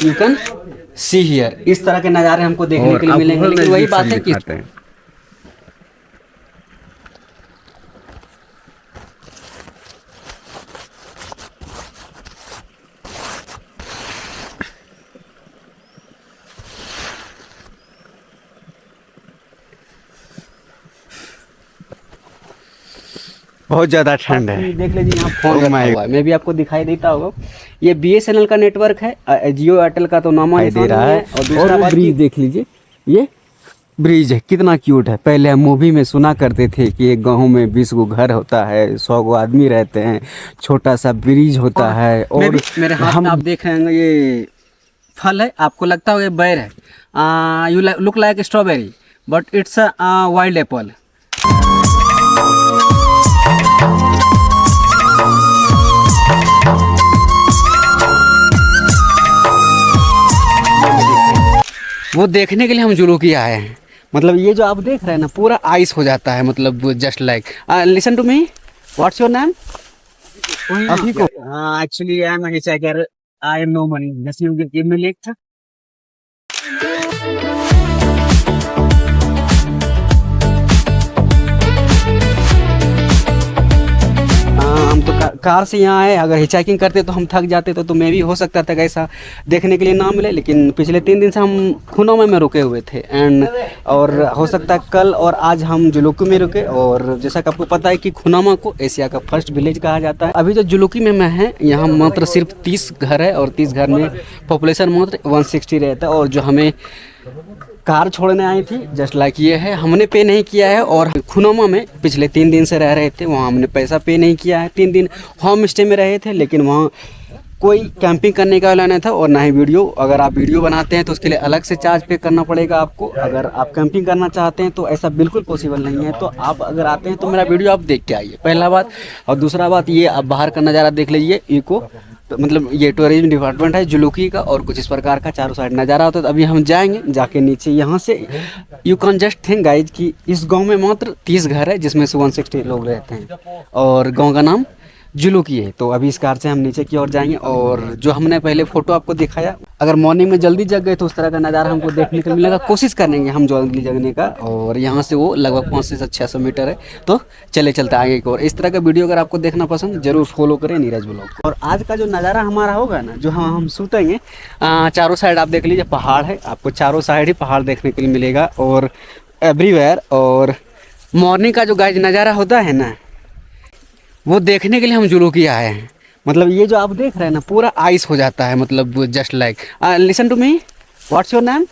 You can see here. इस तरह के नज़ारे हमको देखने के लिए मिलेंगे, लेकिन वही बात है कि बहुत ज्यादा ठंड है। देख लीजिए यहाँ फोन रखा हुआ है, मैं भी आपको दिखाई देता होगा। ये BSNL का नेटवर्क है, जियो एयरटेल का तो नाम दे रहा है। और दूसरा बात ब्रिज देख लीजिए, ये ब्रिज है, कितना क्यूट है। पहले हम मूवी में सुना करते थे कि एक गांव में 20 गो घर होता है, 100 गो आदमी रहते हैं, छोटा सा ब्रिज होता है। और मेरे हाथ में आप देख रहे हैं ये फल है, आपको लगता होगा ये बैर है, you look like strawberry but it's a wild Apple. वो देखने के लिए हम जुलूकी आए हैं। मतलब ये जो आप देख रहे हैं ना, पूरा आइस हो जाता है, मतलब just like listen to me, what's your name? अभी को actually I am hitchhiker, I am no money, just you give me lift. हम तो कार से यहाँ आए, अगर हिचहाइकिंग करते तो हम थक जाते तो मैं भी हो सकता था ऐसा देखने के लिए ना मिले, लेकिन पिछले 3 दिन से हम खुनोमा में रुके हुए थे एंड और हो सकता है कल और आज हम जुलूकी में रुके। और जैसा कि आपको पता है कि खुनोमा को एशिया का फर्स्ट विलेज कहा जाता है। अभी जो जुलूकी में मैं है, यहाँ मात्र सिर्फ 30 घर है और 30 घर में पॉपुलेशन मात्र 160 रहता है। और जो हमें कार छोड़ने आई थी जस्ट लाइक ये है, हमने पे नहीं किया है। और खुनोमा में पिछले 3 दिन से रह रहे थे, वहाँ हमने पैसा पे नहीं किया है। 3 दिन होम स्टे में रहे थे, लेकिन वहाँ कोई कैंपिंग करने का अलाउ नहीं था और ना ही वीडियो। अगर आप वीडियो बनाते हैं तो उसके लिए अलग से चार्ज पे करना पड़ेगा आपको। अगर आप कैंपिंग करना चाहते हैं तो ऐसा बिल्कुल पॉसिबल नहीं है। तो आप अगर आते हैं तो मेरा वीडियो आप देख के आइए, पहला बात। और दूसरा बात ये, आप बाहर का नज़ारा देख लीजिए। इको तो मतलब ये टूरिज्म डिपार्टमेंट है जुलूकी का, और कुछ इस प्रकार का चारों साइड नज़ारा होता है। तो अभी हम जाएंगे, जाके नीचे यहाँ से you can just think guys कि इस गांव में मात्र 30 घर है, जिसमें से 160 लोग रहते हैं और गांव का नाम जुलूकी है। तो अभी इस कार से हम नीचे की ओर जाएंगे। और जो हमने पहले फोटो आपको दिखाया, अगर मॉर्निंग में जल्दी जग गए तो उस तरह का नज़ारा हमको देखने को मिलेगा। कोशिश करेंगे हम जल्दी जगने का। और यहाँ से वो लगभग 500 से 600 मीटर है, तो चलते आगे की ओर। इस तरह का वीडियो अगर आपको देखना पसंद, जरूर फॉलो करें नीरज ब्लॉग। और आज का जो नज़ारा हमारा होगा ना, जो हम सुतेंगे, चारों साइड आप देख लीजिए पहाड़ है, आपको चारों साइड ही पहाड़ देखने के लिए मिलेगा और एवरीवेयर। और मॉर्निंग का जो गाइज नज़ारा होता है ना, वो देखने के लिए हम जुलूकी आए हैं। मतलब ये जो आप देख रहे हैं ना, पूरा आइस हो जाता है, मतलब just like listen to me, what's your name?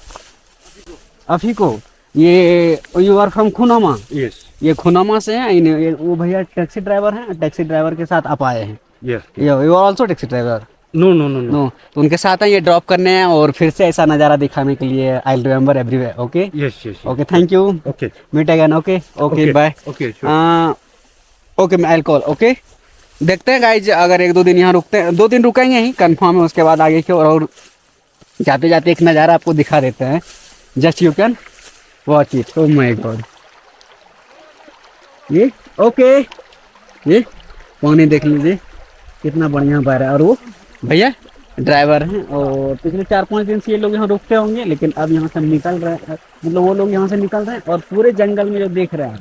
Afiko. ये you are from Khonoma? Yes. ये खुनोमा से हैं, वो भैया टैक्सी ड्राइवर हैं, टैक्सी ड्राइवर के साथ आप आए हैं? Yes. You are also taxi driver? No no no no. तो उनके साथ ये ड्रॉप करने हैं और फिर से ऐसा नज़ारा दिखाने के लिए। I will remember everywhere. Okay yes yes. Okay, thank you. Okay, meet again. Okay okay, bye. Okay okay, मैं आई कॉल। ओके, देखते हैं गाइज, अगर 1-2 दिन यहाँ रुकते हैं, 2 दिन रुकेंगे ही कंफर्म है। उसके बाद आगे की और जाते जाते एक नज़ारा आपको दिखा देते हैं, just you can watch it. Oh my God, ये ओके, ये पानी देख लीजिए कितना बढ़िया बह रहा है। और वो भैया ड्राइवर हैं और पिछले 4-5 दिन से ये लोग यहाँ रुकते होंगे, लेकिन अब यहाँ से निकल रहे हैं। मतलब वो लोग यहाँ से निकल रहे हैं और पूरे जंगल में जो देख रहे हैं,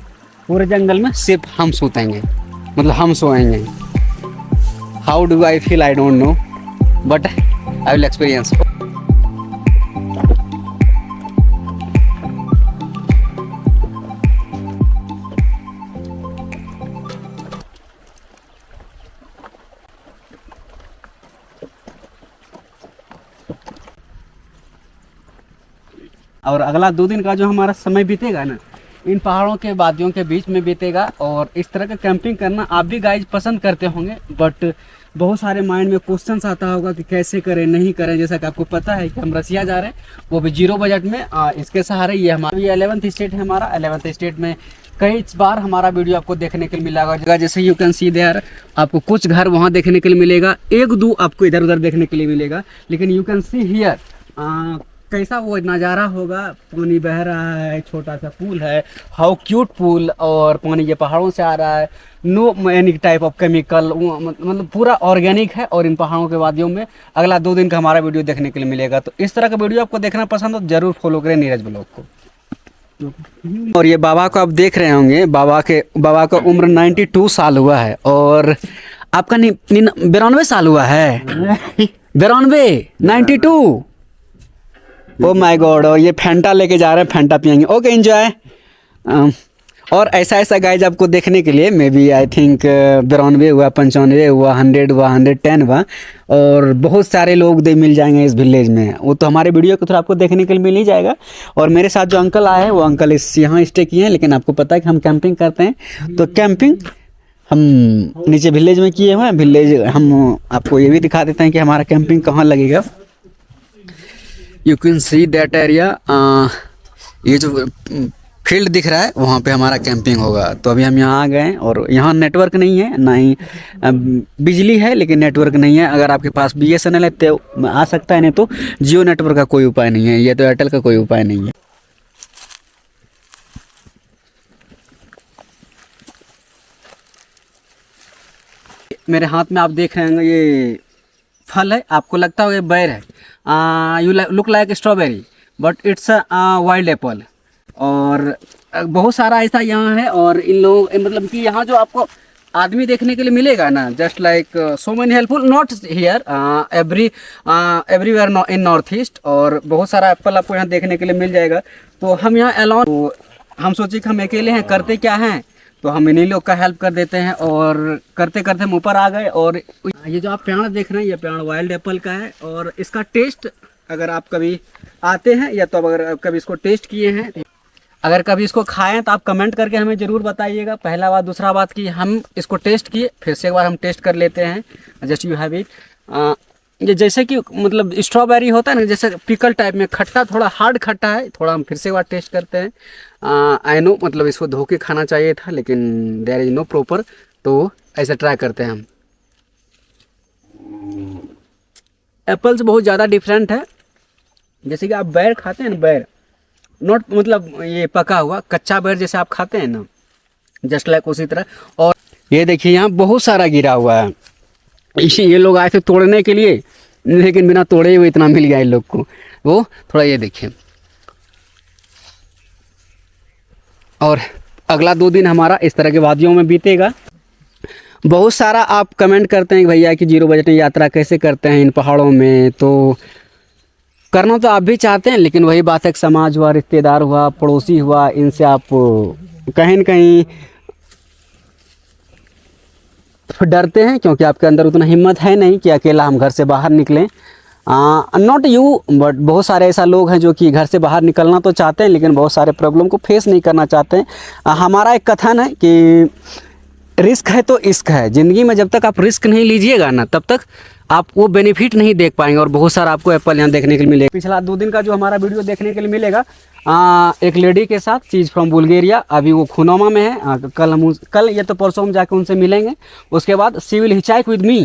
पूरे जंगल में सिर्फ हम सोतेंगे, मतलब हम सोएंगे। How do I feel, I don't know, but I will experience. और अगला 2 दिन का जो हमारा समय बीतेगा ना, इन पहाड़ों के वादियों के बीच में बीतेगा। और इस तरह का कैंपिंग करना आप भी गाइज पसंद करते होंगे, बट बहुत सारे माइंड में क्वेश्चंस आता होगा कि कैसे करें नहीं करें। जैसा कि आपको पता है कि हम रसिया जा रहे हैं, वो भी 0 बजट में। इसके सहारे ये हमारा 11th स्टेट है। हमारा 11th स्टेट में कई बार हमारा वीडियो आपको देखने के लिए मिलेगा। जैसे यू कैन सी देयर, आपको कुछ घर वहाँ देखने के लिए मिलेगा, 1-2 आपको इधर उधर देखने के लिए मिलेगा। लेकिन यू कैन सी हियर कैसा वो नज़ारा होगा। पानी बह रहा है, छोटा सा पुल है, हाउ क्यूट पुल, और पानी ये पहाड़ों से आ रहा है। No any type of chemical, मतलब पूरा ऑर्गेनिक है। और इन पहाड़ों के वादियों में अगला 2 दिन का हमारा वीडियो देखने के लिए मिलेगा। तो इस तरह का वीडियो आपको देखना पसंद हो जरूर फॉलो करें नीरज ब्लॉग को। और ये बाबा को आप देख रहे होंगे, बाबा का उम्र 92 साल हुआ है। और आपका 92 साल हुआ है। 92, 92। ओ माय गॉड। और ये फैंटा लेके जा रहे हैं, फैंटा पियेंगे। Okay enjoy. और ऐसा गाइज आपको देखने के लिए मे बी आई थिंक 92 हुआ, 95 हुआ, 100 हुआ, 110 हुआ, और बहुत सारे लोग मिल जाएंगे इस विलेज में। वो तो हमारे वीडियो को थोड़ा आपको देखने के लिए मिल ही जाएगा। और मेरे साथ जो अंकल आए हैं वो अंकल यहाँ स्टे किए हैं, लेकिन आपको पता है कि हम कैंपिंग करते हैं। तो कैंपिंग हम नीचे विलेज में किए हुए हैं। विलेज हम आपको ये भी दिखा देते हैं कि हमारा कैंपिंग कहाँ लगेगा। You can see that area. ये जो फील्ड दिख रहा है वहाँ पे हमारा कैंपिंग होगा। तो अभी हम यहाँ आ गए हैं और यहाँ नेटवर्क नहीं है, ना ही बिजली है, लेकिन नेटवर्क नहीं है। अगर आपके पास BSNL है तो आ सकता है, नहीं तो जियो नेटवर्क का कोई उपाय नहीं है, ये तो एयरटेल का कोई उपाय नहीं है। मेरे हाथ में आप देख रहे हैं ये फल है, आपको लगता होगा ये बेर है। You look like strawberry but it's wild Apple. और बहुत सारा ऐसा यहाँ है। और इन लोग मतलब कि यहाँ जो आपको आदमी देखने के लिए मिलेगा ना, just like so many helpful, not here everywhere in north east. और बहुत सारा एप्पल आपको यहाँ देखने के लिए मिल जाएगा। तो हम यहाँ अलाउन, तो हम सोचे कि हम अकेले हैं, करते क्या हैं, तो हम इन्हीं लोग का हेल्प कर देते हैं। और करते करते हम ऊपर आ गए। और ये जो आप पेड़ देख रहे हैं, ये पेड़ वाइल्ड एप्पल का है। और इसका टेस्ट, अगर आप कभी आते हैं या तो अगर कभी इसको टेस्ट किए हैं, अगर कभी इसको खाएं तो आप कमेंट करके हमें ज़रूर बताइएगा। पहला बात। दूसरा बात कि हम इसको टेस्ट किए, फिर से एक बार हम टेस्ट कर लेते हैं। Just you have it. ये जैसे कि मतलब स्ट्रॉबेरी होता है ना, जैसे पिकल टाइप में खट्टा, थोड़ा हार्ड खट्टा है थोड़ा। हम फिर से एक बार टेस्ट करते हैं। आई नो मतलब इसको धो के खाना चाहिए था, लेकिन देयर इज़ नो प्रॉपर, तो ऐसा ट्राई करते हैं हम। एप्पल से बहुत ज़्यादा डिफरेंट है। जैसे कि आप बैर खाते हैं ना, बैर नॉट मतलब ये पका हुआ, कच्चा बैर जैसे आप खाते हैं ना, जस्ट लाइक उसी तरह। और ये देखिए यहाँ बहुत सारा गिरा हुआ है। इसी ये लोग आए थे तोड़ने के लिए, लेकिन बिना तोड़े हुए इतना मिल गया इन लोग को। वो थोड़ा ये देखिए। और अगला 2 दिन हमारा इस तरह के वादियों में बीतेगा। बहुत सारा आप कमेंट करते हैं कि भैया कि 0 बजट में यात्रा कैसे करते हैं इन पहाड़ों में। तो करना तो आप भी चाहते हैं, लेकिन वही बात है कि समाज हुआ, रिश्तेदार हुआ, पड़ोसी हुआ, इनसे आप कहीं न कहीं डरते हैं, क्योंकि आपके अंदर उतना हिम्मत है नहीं कि अकेला हम घर से बाहर निकलें। नॉट यू बट बहुत सारे ऐसा लोग हैं जो कि घर से बाहर निकलना तो चाहते हैं, लेकिन बहुत सारे प्रॉब्लम को फेस नहीं करना चाहते हैं। हमारा एक कथन है कि रिस्क है तो इश्क है। ज़िंदगी में जब तक आप रिस्क नहीं लीजिएगा ना, तब तक आप वो बेनिफिट नहीं देख पाएंगे। और बहुत सारा आपको एप्पल यहाँ देखने के लिए मिलेगा। पिछला 2 दिन का जो हमारा वीडियो देखने के लिए मिलेगा, एक लेडी के साथ, चीज़ फ्रॉम बुल्गारिया, अभी वो खुनोमा में है। कल ये तो परसों हम जाके उनसे मिलेंगे। उसके बाद she will हिचहाइक with me.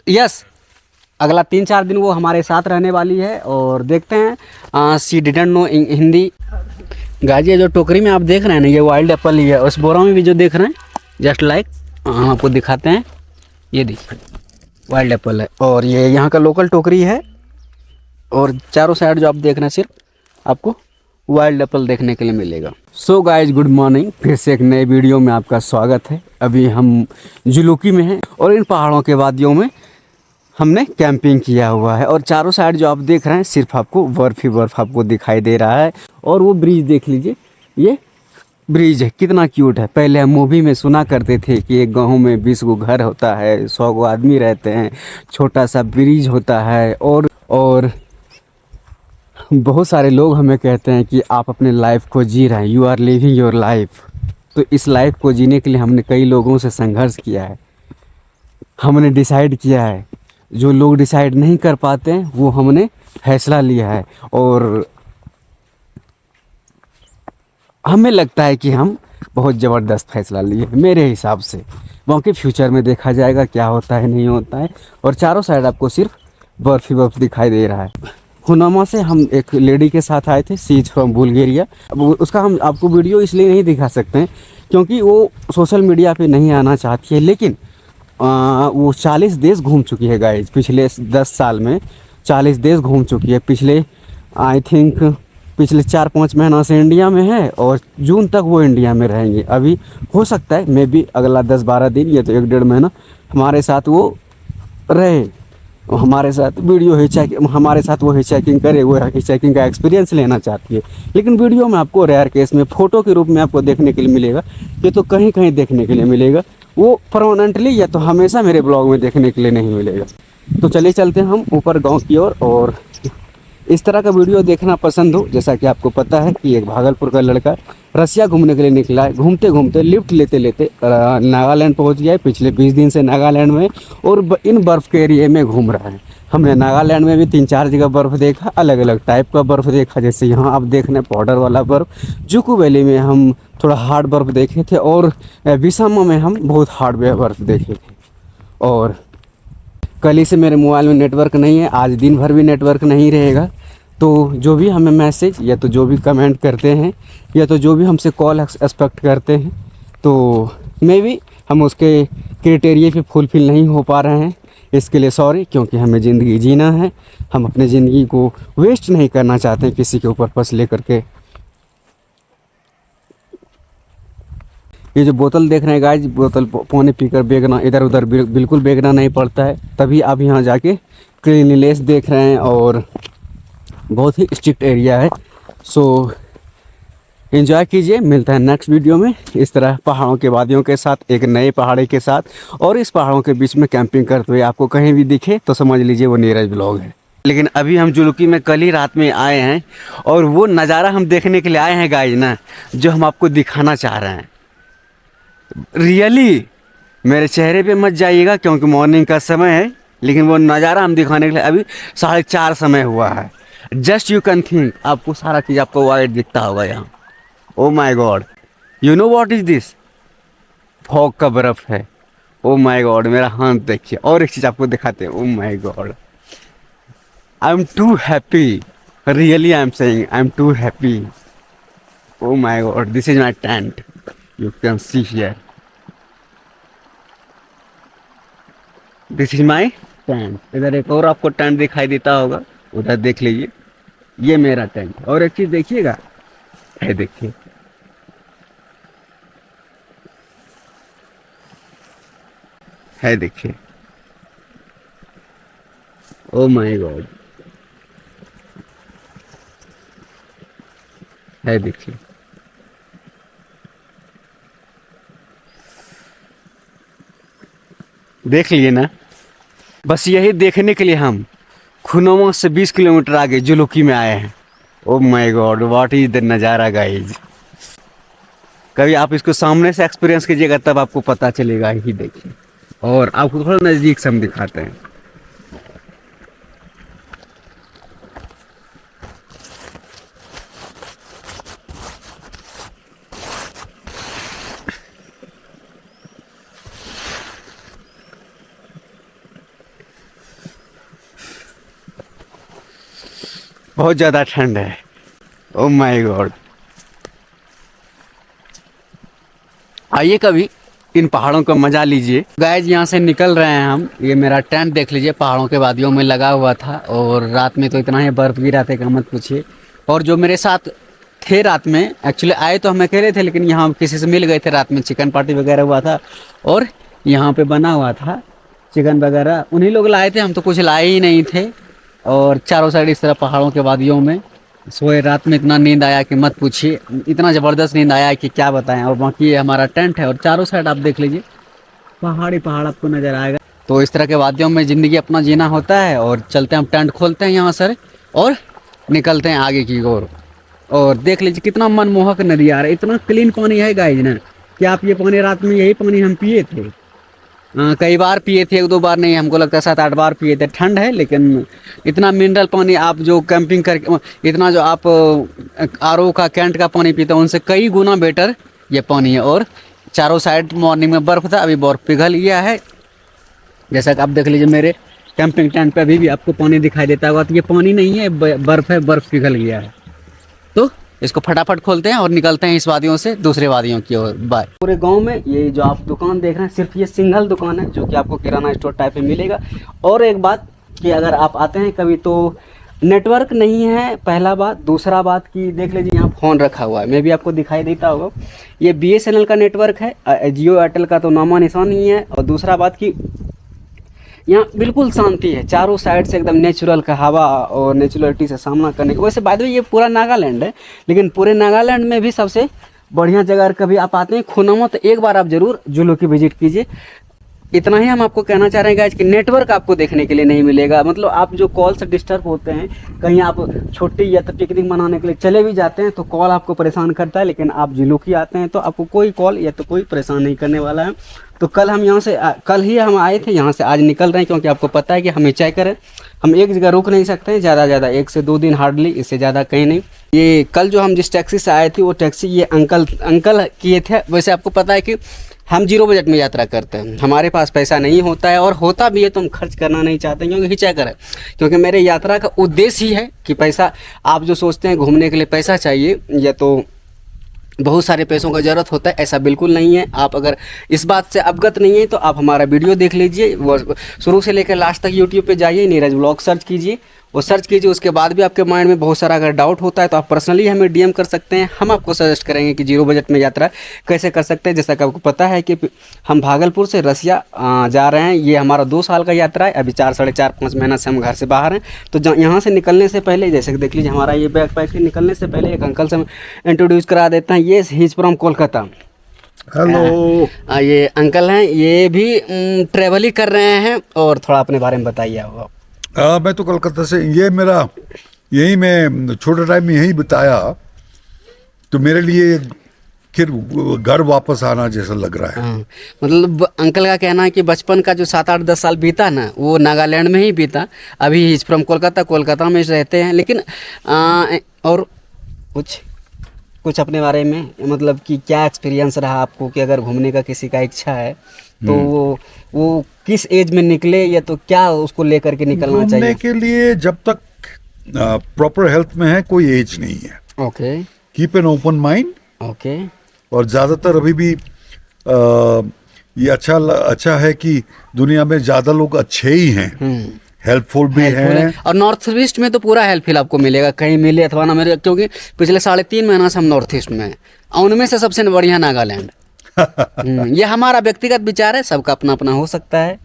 Yes, अगला 3-4 दिन वो हमारे साथ रहने वाली है। और देखते हैं, शी डिडंट नो हिंदी। गाजी ये जो टोकरी में आप देख रहे हैं ना, ये वाइल्ड एप्पल ही है। उस बोरा में भी जो देख रहे हैं, जस्ट लाइक हम आपको दिखाते हैं, ये देखिए वाइल्ड एप्पल है। और ये यहाँ का लोकल टोकरी है। और चारों साइड जो आप देख रहे हैं, सिर्फ आपको वाइल्ड एप्पल देखने के लिए मिलेगा। So guys, good morning. फिर से एक नए वीडियो में आपका स्वागत है। अभी हम जुलूकी में हैं और इन पहाड़ों के वादियों में हमने कैंपिंग किया हुआ है। और चारों साइड जो आप देख रहे हैं, सिर्फ आपको बर्फ ही बर्फ आपको दिखाई दे रहा है। और वो ब्रिज देख लीजिए, ये ब्रिज है, कितना क्यूट है। पहले हम मूवी में सुना करते थे कि एक गाँव में 20 गो घर होता है, 100 गो आदमी रहते हैं, छोटा सा ब्रिज होता है। और बहुत सारे लोग हमें कहते हैं कि आप अपने लाइफ को जी रहे हैं, you are living your life. तो इस लाइफ को जीने के लिए हमने कई लोगों से संघर्ष किया है, हमने डिसाइड किया है। जो लोग डिसाइड नहीं कर पाते हैं, वो हमने फैसला लिया है। और हमें लगता है कि हम बहुत ज़बरदस्त फैसला लिए हैं मेरे हिसाब से। बाकी फ्यूचर में देखा जाएगा क्या होता है नहीं होता है। और चारों साइड आपको सिर्फ बर्फ ही बर्फ दिखाई दे रहा है। खुनामा से हम एक लेडी के साथ आए थे, सी इज फ्रॉम बुल्गारिया। अब उसका हम आपको वीडियो इसलिए नहीं दिखा सकते हैं क्योंकि वो सोशल मीडिया पे नहीं आना चाहती है, लेकिन वो 40 देश घूम चुकी है गाइज। पिछले 10 साल में 40 देश घूम चुकी है। पिछले आई थिंक पिछले 4-5 महीना से इंडिया में है और जून तक वो इंडिया में रहेंगे। अभी हो सकता है मे बी अगला 10-12 दिन या तो 1-1.5 महीना हमारे साथ वो रहे, हमारे साथ वीडियो हिचैकिंग, हमारे साथ वो हिचैकिंग करे, वो हिचैकिंग का एक्सपीरियंस लेना चाहती है। लेकिन वीडियो में आपको रेयर केस में फ़ोटो के रूप में आपको देखने के लिए मिलेगा, ये तो कहीं कहीं देखने के लिए मिलेगा, वो परमानेंटली या तो हमेशा मेरे ब्लॉग में देखने के लिए नहीं मिलेगा। तो चलिए चलते हैं हम ऊपर गाँव की ओर। और इस तरह का वीडियो देखना पसंद हो, जैसा कि आपको पता है कि एक भागलपुर का लड़का रसिया घूमने के लिए निकला है, घूमते घूमते लिफ्ट लेते लेते नागालैंड पहुंच गया है। पिछले 20 दिन से नागालैंड में और इन बर्फ़ के एरिए में घूम रहा है। हमने नागालैंड में भी 3-4 जगह बर्फ़ देखा, अलग अलग टाइप का बर्फ़ देखा, जैसे यहाँ आप देख रहे हैं पाउडर वाला बर्फ़। जुकू वैली में हम थोड़ा हार्ड बर्फ़ देखे थे और विसामा में हम बहुत हार्ड बर्फ़ देखे थे। और कल ही से मेरे मोबाइल में नेटवर्क नहीं है, आज दिन भर भी नेटवर्क नहीं रहेगा। तो जो भी हमें मैसेज या तो जो भी कमेंट करते हैं या तो जो भी हमसे कॉल एक्सपेक्ट करते हैं, तो मे भी हम उसके क्राइटेरिया पे फुलफिल नहीं हो पा रहे हैं। इसके लिए सॉरी, क्योंकि हमें ज़िंदगी जीना है, हम अपने ज़िंदगी को वेस्ट नहीं करना चाहते हैं किसी के ऊपर पर्पस ले करके। ये जो बोतल देख रहे हैं गाइस, बोतल पानी पीकर बेगना इधर उधर बिल्कुल बेगना नहीं पड़ता है, तभी आप यहाँ जाके क्लीनलीनेस देख रहे हैं। और बहुत ही स्ट्रिक्ट एरिया है। सो एंजॉय कीजिए, मिलता है नेक्स्ट वीडियो में इस तरह पहाड़ों के वादियों के साथ, एक नए पहाड़ी के साथ, और इस पहाड़ों के बीच में कैंपिंग करते हुए आपको कहीं भी दिखे तो समझ लीजिए वो नीरज ब्लॉग है। लेकिन अभी हम जुलुकी में कल ही रात में आए हैं और वो नज़ारा हम देखने के लिए आए हैं गाइज ना, जो हम आपको दिखाना चाह रहे हैं। रियली मेरे चेहरे पे मत जाइएगा क्योंकि मॉर्निंग का समय है, लेकिन वो नज़ारा हम दिखाने के लिए अभी 4:30 समय हुआ है। जस्ट यू कैन थिंक, आपको सारा चीज़ आपको वाइट दिखता होगा यहाँ। ओ my God, you know what is this? Fog का बर्फ है। ओ माय गॉड, मेरा हाथ देखिए। और एक चीज़ आपको दिखाते हैं। Oh my God, I am too happy, really I am saying I am too happy. Oh my God, this is my tent, you can see here, this is my tent. इधर एक और आपको टेंट दिखाई देता होगा, उधर देख लीजिए, ये मेरा टेंट। और एक चीज देखिएगा, है देखिए, है देखिए। ओ माय गॉड, है देखिए। देख लिए ना, बस यही देखने के लिए हम खुनोमा से 20 किलोमीटर आगे जुलुकी में आए हैं। Oh my God, what is the नज़ारा गाइज। कभी आप इसको सामने से एक्सपीरियंस कीजिएगा तब आपको पता चलेगा। ही देखिए, और आपको थोड़ा नज़दीक से हम दिखाते हैं। बहुत ज़्यादा ठंड है। ओ माय गॉड, आइए कभी इन पहाड़ों का मजा लीजिए। गाइस यहाँ से निकल रहे हैं हम। ये मेरा टेंट देख लीजिए, पहाड़ों के वादियों में लगा हुआ था और रात में तो इतना ही बर्फ गिरा था कि मत पूछिए। और जो मेरे साथ थे रात में, एक्चुअली आए तो हम अकेले थे, लेकिन यहाँ किसी से मिल गए थे रात में, चिकन पार्टी वगैरह हुआ था और यहाँ पे बना हुआ था चिकन वगैरह, उन्हीं लोग लाए थे, हम तो कुछ लाए ही नहीं थे। और चारों साइड इस तरह पहाड़ों के वादियों में सोए। रात में इतना नींद आया कि मत पूछिए, इतना ज़बरदस्त नींद आया कि क्या बताएं। और बाकी ये हमारा टेंट है और चारों साइड आप देख लीजिए पहाड़ ही पहाड़ आपको नज़र आएगा। तो इस तरह के वादियों में ज़िंदगी अपना जीना होता है। और चलते हैं, हम टेंट खोलते हैं यहाँ सर और निकलते हैं आगे की ओर। और देख लीजिए कितना मनमोहक नदी आ रहा है, इतना क्लीन पानी है गाइज ना कि आप ये पानी, रात में यही पानी हम पिए थे। कई बार पिए थे, 1-2 बार नहीं, हमको लगता है 7-8 बार पिए थे। ठंड है लेकिन इतना मिनरल पानी आप जो कैंपिंग करके, इतना जो आप आरओ का कैंट का पानी पीते हैं उनसे कई गुना बेटर ये पानी है। और चारों साइड मॉर्निंग में बर्फ़ था, अभी बर्फ़ पिघल गया है, जैसा कि आप देख लीजिए मेरे कैंपिंग टेंट पे अभी भी आपको पानी दिखाई देता होगा, तो ये पानी नहीं है, बर्फ है, बर्फ पिघल गया है। तो इसको फटाफट खोलते हैं और निकलते हैं इस वादियों से दूसरे वादियों की ओर। बाय। पूरे गांव में ये जो आप दुकान देख रहे हैं सिर्फ ये सिंगल दुकान है जो कि आपको किराना स्टोर टाइप में मिलेगा। और एक बात कि अगर आप आते हैं कभी तो नेटवर्क नहीं है, पहला बात। दूसरा बात कि देख लीजिए यहाँ फ़ोन रखा हुआ है, मैं भी आपको दिखाई देता होगा, ये BSNL का नेटवर्क है, जियो एयरटेल का तो नामा निशान नहीं है। और दूसरा बात कि यहाँ बिल्कुल शांति है, चारों साइड से एकदम नेचुरल का हवा और नेचुरलिटी से सामना करने को। वैसे बाद में ये पूरा नागालैंड है, लेकिन पूरे नागालैंड में भी सबसे बढ़िया जगह अगर कभी आप आते हैं खुनामा, तो एक बार आप ज़रूर जुलू की विजिट कीजिए। इतना ही हम आपको कहना चाह रहे हैं गाइस कि नेटवर्क आपको देखने के लिए नहीं मिलेगा। मतलब आप जो कॉल से डिस्टर्ब होते हैं, कहीं आप छुट्टी या तो पिकनिक मनाने के लिए चले भी जाते हैं तो कॉल आपको परेशान करता है, लेकिन आप जुलूकी आते हैं तो आपको कोई कॉल या तो कोई परेशान नहीं करने वाला है। तो कल हम यहाँ से कल ही हम आए थे, यहाँ से आज निकल रहे हैं, क्योंकि आपको पता है कि हम हिचाई करें, हम एक जगह रुक नहीं सकते हैं, ज़्यादा 1 से 2 दिन हार्डली, इससे ज़्यादा कहीं नहीं। ये कल जो हम जिस टैक्सी से आए थे वो टैक्सी ये अंकल किए थे। वैसे आपको पता है कि हम 0 बजट में यात्रा करते हैं, हमारे पास पैसा नहीं होता है, और होता भी है तो हम खर्च करना नहीं चाहते क्योंकि हिचैकर है। क्योंकि मेरे यात्रा का उद्देश्य ही है कि पैसा, आप जो सोचते हैं घूमने के लिए पैसा चाहिए या तो बहुत सारे पैसों का ज़रूरत होता है, ऐसा बिल्कुल नहीं है। आप अगर इस बात से अवगत नहीं है तो आप हमारा वीडियो देख लीजिए, वो शुरू से लेकर लास्ट तक यूट्यूब पे जाइए, नीरज व्लॉग सर्च कीजिए, वो सर्च कीजिए। उसके बाद भी आपके माइंड में बहुत सारा अगर डाउट होता है तो आप पर्सनली हमें DM कर सकते हैं, हम आपको सजेस्ट करेंगे कि 0 बजट में यात्रा कैसे कर सकते हैं। जैसा कि आपको पता है कि हम भागलपुर से रसिया जा रहे हैं, ये हमारा 2 साल का यात्रा है। अभी 4, साढ़े 4, 5 महीना से हम घर से बाहर हैं। तो यहाँ से निकलने से पहले, जैसे कि देख लीजिए हमारा ये बैग पैक है, निकलने से पहले एक अंकल से हम इंट्रोड्यूस करा देते हैं। ये he is from Kolkata. Hello. ये अंकल हैं, ये भी ट्रैवल ही कर रहे हैं, और थोड़ा अपने बारे में बताइए आप। मैं तो कोलकाता से, ये मेरा यही, मैं छोटे टाइम में यही बिताया, तो मेरे लिए फिर घर वापस आना जैसा लग रहा है। हाँ, मतलब अंकल का कहना है कि बचपन का जो 7, 8, 10 साल बीता ना, वो नागालैंड में ही बीता। अभी ही फ्रॉम कोलकाता में रहते हैं, लेकिन और कुछ अपने बारे में, मतलब कि क्या एक्सपीरियंस रहा आपको कि अगर घूमने का किसी का इच्छा है तो वो किस एज में निकले, या तो क्या उसको लेकर के निकलना चाहिए? घूमने के लिए जब तक प्रॉपर हेल्थ में है कोई एज नहीं है। Okay, keep an open mind. Okay. और ज़्यादातर अभी भी ये अच्छा है कि दुनिया में ज़्यादा लोग अच्छे ही हैं, हेल्पफुल भी हैं। और नॉर्थ ईस्ट में तो पूरा हेल्पफुल आपको मिलेगा, कहीं मिले अथवा ना मिले, क्योंकि पिछले 3.5 महीना से हम नॉर्थ ईस्ट में हैं, उनमें से सबसे बढ़िया नागालैंड। ये हमारा व्यक्तिगत विचार है, सबका अपना अपना हो सकता है।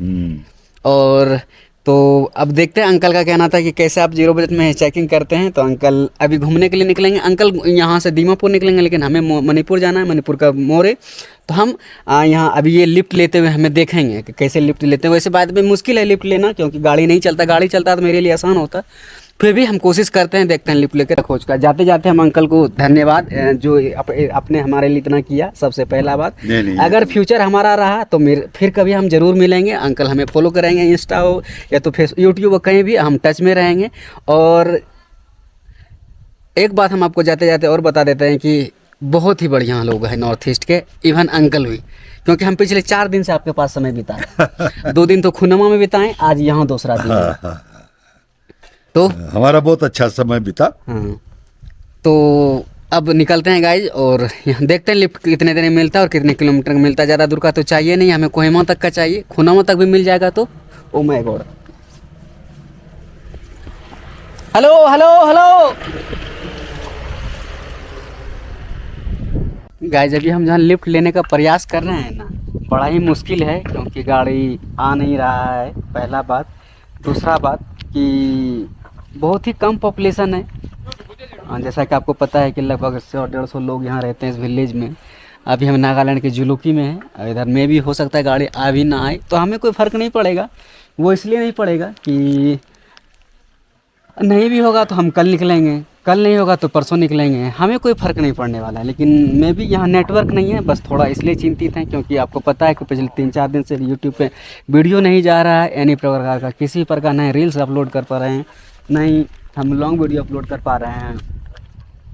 और तो अब देखते हैं, अंकल का कहना था कि कैसे आप 0 बजट में चेकिंग करते हैं। तो अंकल अभी घूमने के लिए निकलेंगे। अंकल यहाँ से दीमापुर निकलेंगे, लेकिन हमें मणिपुर जाना है, मणिपुर का मोरे। तो हम यहाँ अभी ये लिफ्ट लेते हुए हमें देखेंगे कि कैसे लिफ्ट लेते हैं। वैसे बाद में मुश्किल है लिफ्ट लेना, क्योंकि गाड़ी नहीं चलता, गाड़ी चलता तो मेरे लिए आसान होता, फिर भी हम कोशिश करते हैं, देखते हैं लिफ्ट लेकर खोज का। जाते जाते हम अंकल को धन्यवाद जो अपने हमारे लिए इतना किया, सबसे पहला बात। अगर फ्यूचर हमारा रहा तो फिर कभी हम जरूर मिलेंगे। अंकल हमें फॉलो करेंगे, इंस्टा हो या तो फेस यूट्यूब हो, कहीं भी हम टच में रहेंगे। और एक बात हम आपको जाते जाते और बता देते हैं कि बहुत ही बढ़िया लोग हैं नॉर्थ ईस्ट के, इवन अंकल भी, क्योंकि हम पिछले 4 दिन से आपके पास समय बिताए। 2 दिन तो खुनामा में बिताएं, आज यहाँ दूसरा दिन है। तो हमारा बहुत अच्छा समय बीता। हाँ, तो अब निकलते हैं गाइज, और यहाँ देखते हैं लिफ्ट कितने देर में मिलता है और कितने किलोमीटर का मिलता है। ज़्यादा दूर का तो चाहिए नहीं हमें, कोहिमा तक का चाहिए, खुनामा तक भी मिल जाएगा तो ओ my God. Hello hello hello guys, अभी हम जहाँ लिफ्ट लेने का प्रयास कर रहे हैं ना, बड़ा ही मुश्किल है, क्योंकि गाड़ी आ नहीं रहा है, पहला बात। दूसरा बात कि बहुत ही कम पॉपुलेशन है। जैसा कि आपको पता है कि लगभग 100-150 लोग यहाँ रहते हैं इस विलेज में। अभी हम नागालैंड के जुलूकी में हैं, इधर में भी हो सकता है गाड़ी आ भी ना आए, तो हमें कोई फ़र्क नहीं पड़ेगा। वो इसलिए नहीं पड़ेगा कि नहीं भी होगा तो हम कल निकलेंगे, कल नहीं होगा तो परसों निकलेंगे, हमें कोई फ़र्क नहीं पड़ने वाला है। लेकिन मैं भी यहाँ नेटवर्क नहीं है, बस थोड़ा इसलिए चिंतित हैं, क्योंकि आपको पता है कि पिछले 3-4 दिन से यूट्यूब पे वीडियो नहीं जा रहा है, एनी प्रकार का, किसी प्रकार नहीं रील्स अपलोड कर पा रहे हैं, नहीं हम लॉन्ग वीडियो अपलोड कर पा रहे हैं।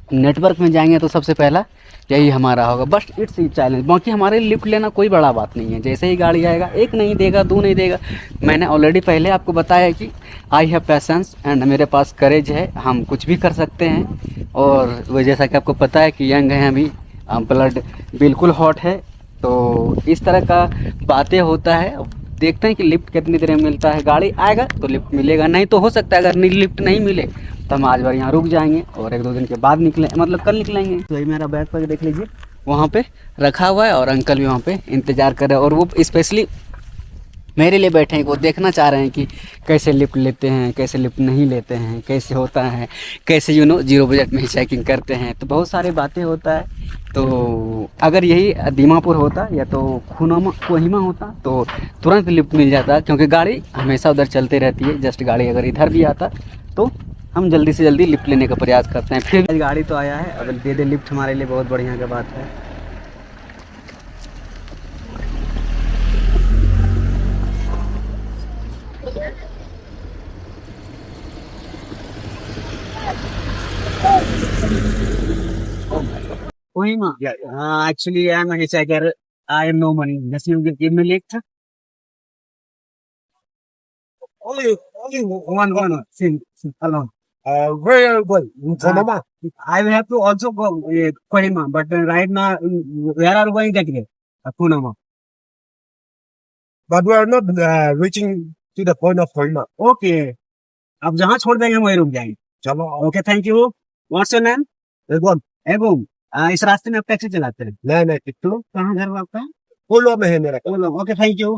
नेटवर्क में जाएंगे तो सबसे पहला यही हमारा होगा, बस इट्स ई चैलेंज। बाकी हमारे लिए लिफ्ट लेना कोई बड़ा बात नहीं है, जैसे ही गाड़ी आएगा, एक नहीं देगा, दो नहीं देगा। मैंने ऑलरेडी पहले आपको बताया कि आई हैव पैसेंस एंड मेरे पास करेज है, हम कुछ भी कर सकते हैं। और वो जैसा कि आपको पता है कि यंग हैं अभी, ब्लड बिल्कुल हॉट है, तो इस तरह का बातें होता है। अब देखते हैं कि लिफ्ट कितनी देर में मिलता है। गाड़ी आएगा तो लिफ्ट मिलेगा, नहीं तो हो सकता है अगर लिफ्ट नहीं मिले तो हम आज बार यहाँ रुक जाएंगे और 1-2 दिन के बाद निकले, मतलब कल निकलेंगे। तो ये मेरा बैग पैक देख लीजिए वहाँ पे रखा हुआ है और अंकल भी वहाँ पे इंतज़ार कर रहे हैं, और वो स्पेशली मेरे लिए बैठे हैं, वो देखना चाह रहे हैं कि कैसे लिफ्ट लेते हैं, कैसे लिफ्ट नहीं लेते हैं, कैसे होता है, कैसे जीरो बजट में ही चेकिंग करते हैं। तो बहुत सारी बातें होता है। तो अगर यही दीमापुर होता या तो कोहिमा होता तो तुरंत लिफ्ट मिल जाता, क्योंकि गाड़ी हमेशा उधर चलते रहती है। जस्ट गाड़ी अगर इधर भी आता तो हम जल्दी से जल्दी लिफ्ट लेने का प्रयास करते हैं। फिर गाड़ी तो आया है, अगर दे दे लिफ्ट हमारे लिए बहुत बढ़िया की बात है। Kohima. Yeah. Actually, I am a hitchhiker. I have no money. Just you give me lift. Only one. Alone. Where are you going? Kohima. I will have to also go Kohima, but right now, where are you going that way? Kohima. But we are not reaching to the point of Kohima. Okay. अब जहाँ छोड़ देंगे वहीं रुक जाएंगे। चलो, okay, thank you. What's your name? एगोन। एगोम। इस रास्ते में आप टैक्सी चलाते हैं? नहीं, टिकटू। कहाँ घर आपका? पोलो में है मेरा। Okay, thank you.